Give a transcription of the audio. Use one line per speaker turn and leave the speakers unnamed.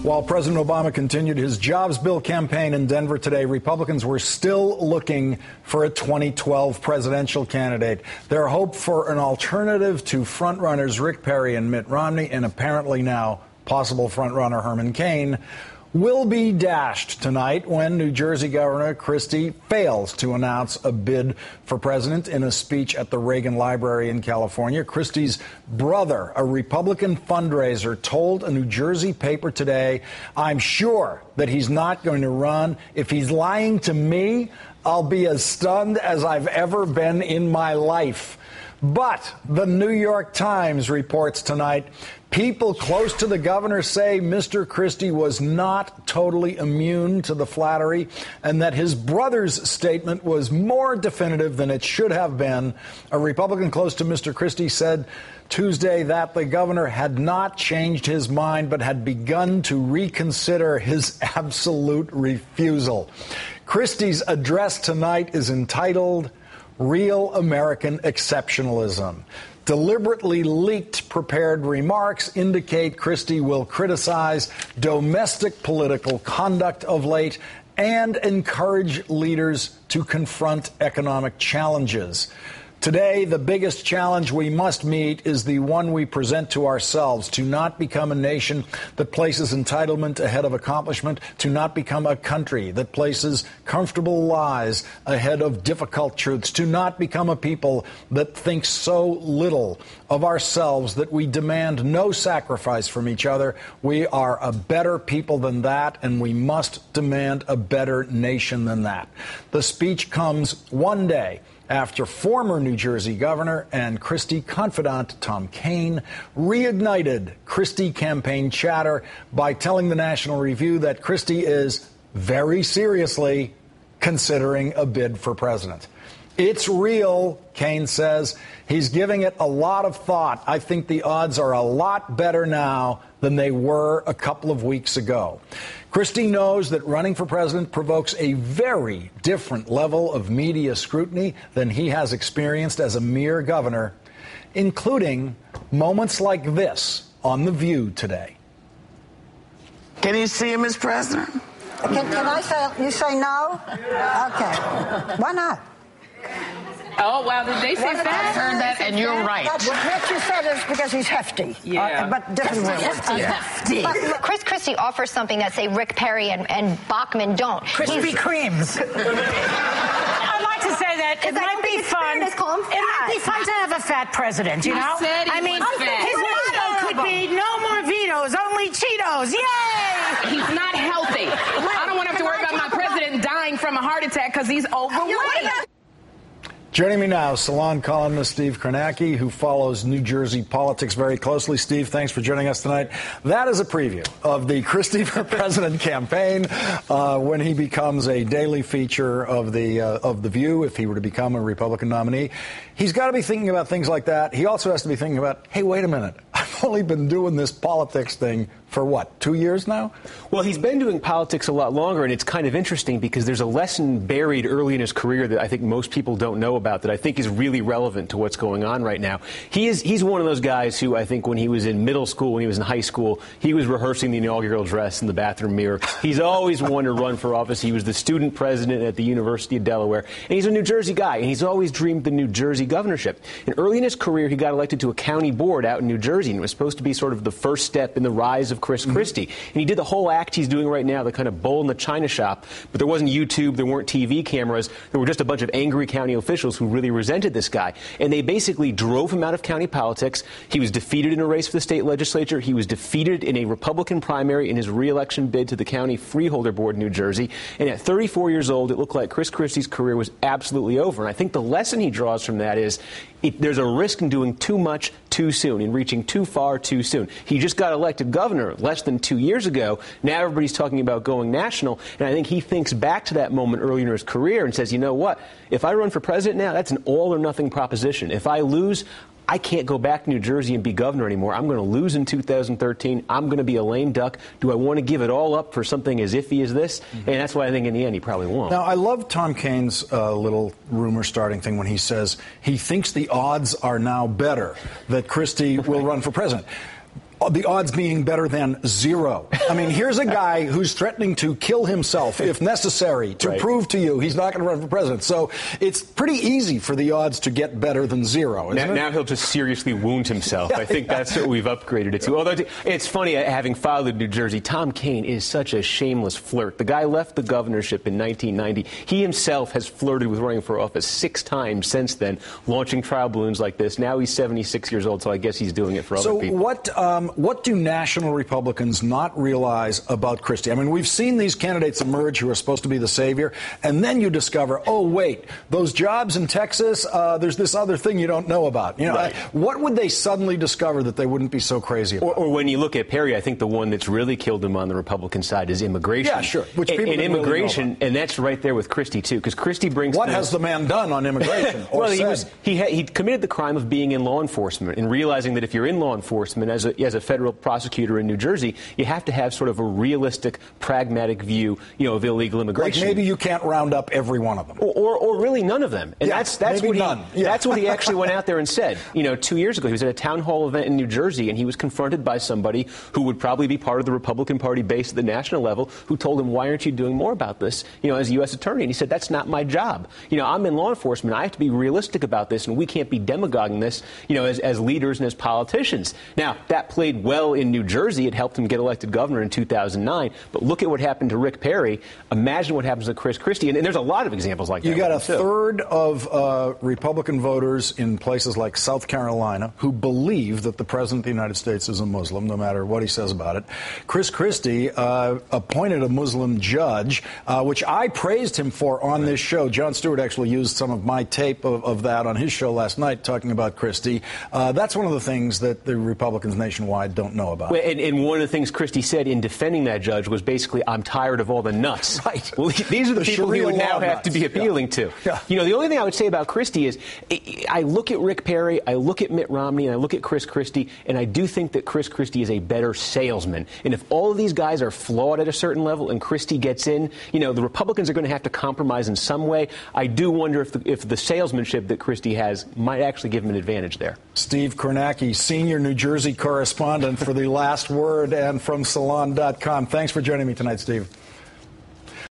While President Obama continued his jobs bill campaign in Denver today, Republicans were still looking for a 2012 presidential candidate. Their hope for an alternative to frontrunners Rick Perry and Mitt Romney, and apparently now possible frontrunner Herman Cain, will be dashed tonight when New Jersey Governor Christie fails to announce a bid for president in a speech at the Reagan Library in California. Christie's brother, a Republican fundraiser, told a New Jersey paper today, "I'm sure that he's not going to run. If he's lying to me, I'll be as stunned as I've ever been in my life." But the New York Times reports tonight, people close to the governor say Mr. Christie was not totally immune to the flattery and that his brother's statement was more definitive than it should have been. A Republican close to Mr. Christie said Tuesday that the governor had not changed his mind but had begun to reconsider his absolute refusal. Christie's address tonight is entitled Real American Exceptionalism. Deliberately leaked prepared remarks indicate Christie will criticize domestic political conduct of late and encourage leaders to confront economic challenges. Today, the biggest challenge we must meet is the one we present to ourselves, to not become a nation that places entitlement ahead of accomplishment, to not become a country that places comfortable lies ahead of difficult truths, to not become a people that think so little of ourselves that we demand no sacrifice from each other. We are a better people than that, and we must demand a better nation than that. The speech comes one day after former New Jersey Governor and Christie confidant Tom Kean reignited Christie campaign chatter by telling the National Review that Christie is very seriously considering a bid for president. It's real, Kean says. He's giving it a lot of thought. I think the odds are a lot better now than they were a couple of weeks ago. Christie knows that running for president provokes a very different level of media scrutiny than he has experienced as a mere governor, including moments like this on The View today.
Can you see him as president?
Can I say, you say no? Okay. Why not?
Oh, well, did they say that?
I heard that, and you're right.
What you said is because he's hefty.
Yeah.
But different words.
Hefty.
But Chris Christie offers something that, say, Rick Perry and Bachmann don't.
Krispy Kremes.
I'd like to say that it might be fun. It might be fun to have a fat president, you know?
I mean,
his motto could be no more vetoes, only Cheetos. Yay!
he's not healthy. I don't want to have to worry about my president dying from a heart attack because he's overweight.
Joining me now, Salon columnist Steve Kornacki, who follows New Jersey politics very closely. Steve, thanks for joining us tonight. That is a preview of the Christie for President campaign when he becomes a daily feature of the View, if he were to become a Republican nominee. He's got to be thinking about things like that. He also has to be thinking about, hey, wait a minute. I've only been doing this politics thing for what, 2 years now?
Well, he's been doing politics a lot longer, and it's kind of interesting because there's a lesson buried early in his career that I think most people don't know about that I think is really relevant to what's going on right now. He's one of those guys who I think when he was in middle school, when he was in high school, he was rehearsing the inaugural address in the bathroom mirror. He's always wanted to run for office. He was the student president at the University of Delaware, and he's a New Jersey guy, and he's always dreamed the New Jersey governorship. And early in his career, he got elected to a county board out in New Jersey, and it was supposed to be sort of the first step in the rise of Chris Christie. And he did the whole act he's doing right now, the kind of bull in the china shop. But there wasn't YouTube, there weren't TV cameras. There were just a bunch of angry county officials who really resented this guy. And they basically drove him out of county politics. He was defeated in a race for the state legislature. He was defeated in a Republican primary in his re-election bid to the county freeholder board in New Jersey. And at 34 years old, it looked like Chris Christie's career was absolutely over. And I think the lesson he draws from that is there's a risk in doing too much too soon, in reaching too far too soon. He just got elected governor less than 2 years ago. Now everybody's talking about going national. And I think he thinks back to that moment early in his career and says, you know what? If I run for president now, that's an all or nothing proposition. If I lose, I can't go back to New Jersey and be governor anymore. I'm going to lose in 2013. I'm going to be a lame duck. Do I want to give it all up for something as iffy as this? And that's why I think in the end he probably won't.
Now, I love Tom Kean's little rumor starting thing when he says he thinks the odds are now better that Christie will run for president. the odds being better than 0. I mean, here's a guy who's threatening to kill himself if necessary to prove to you he's not going to run for president. So it's pretty easy for the odds to get better than 0, isn't it?
Now he'll just seriously wound himself. I think that's what we've upgraded it to. Although it's funny, having filed in New Jersey, Tom Kean is such a shameless flirt. The guy left the governorship in 1990. He himself has flirted with running for office 6 times since then, launching trial balloons like this. Now he's 76 years old, so I guess he's doing it for other people.
So what do national Republicans not realize about Christie? I mean, we've seen these candidates emerge who are supposed to be the savior, and then you discover, oh, wait, those jobs in Texas, there's this other thing you don't know about. You know, what would they suddenly discover that they wouldn't be so crazy about?
Or when you look at Perry, I think the one that's really killed him on the Republican side is immigration.
Yeah, sure. Which people
and immigration,
really know about.
And that's right there with Christie, too, because Christie brings...
What has the man done on immigration?
Well, he committed the crime of being in law enforcement and realizing that if you're in law enforcement as a federal prosecutor in New Jersey, you have to have sort of a realistic, pragmatic view, of illegal immigration.
Like maybe you can't round up every one of them,
or really none of them. And that's what
none.
That's what he actually went out there and said. 2 years ago, he was at a town hall event in New Jersey, and he was confronted by somebody who would probably be part of the Republican Party base at the national level, who told him, "Why aren't you doing more about this? As a U.S. attorney?" And he said, "That's not my job. I'm in law enforcement. I have to be realistic about this, and we can't be demagoguing this, as leaders and as politicians." Now, that played well in New Jersey. It helped him get elected governor in 2009. But look at what happened to Rick Perry. Imagine what happens to Chris Christie. And there's a lot of examples like that.
You got a third of Republican voters in places like South Carolina who believe that the President of the United States is a Muslim, no matter what he says about it. Chris Christie appointed a Muslim judge, which I praised him for on this show. Jon Stewart actually used some of my tape of that on his show last night, talking about Christie. That's one of the things that the Republicans nationwide don't know about.
Well, and one of the things Christie said in defending that judge was basically, "I'm tired of all the nuts."
Right.
Well, these are the people he would now have to be appealing to.
Yeah.
The only thing I would say about Christie is I look at Rick Perry, I look at Mitt Romney, and I look at Chris Christie, and I do think that Chris Christie is a better salesman. And if all of these guys are flawed at a certain level and Christie gets in, the Republicans are going to have to compromise in some way. I do wonder if the salesmanship that Christie has might actually give him an advantage there.
Steve Kornacki, senior New Jersey correspondent for The Last Word and from Salon.com. Thanks for joining me tonight, Steve.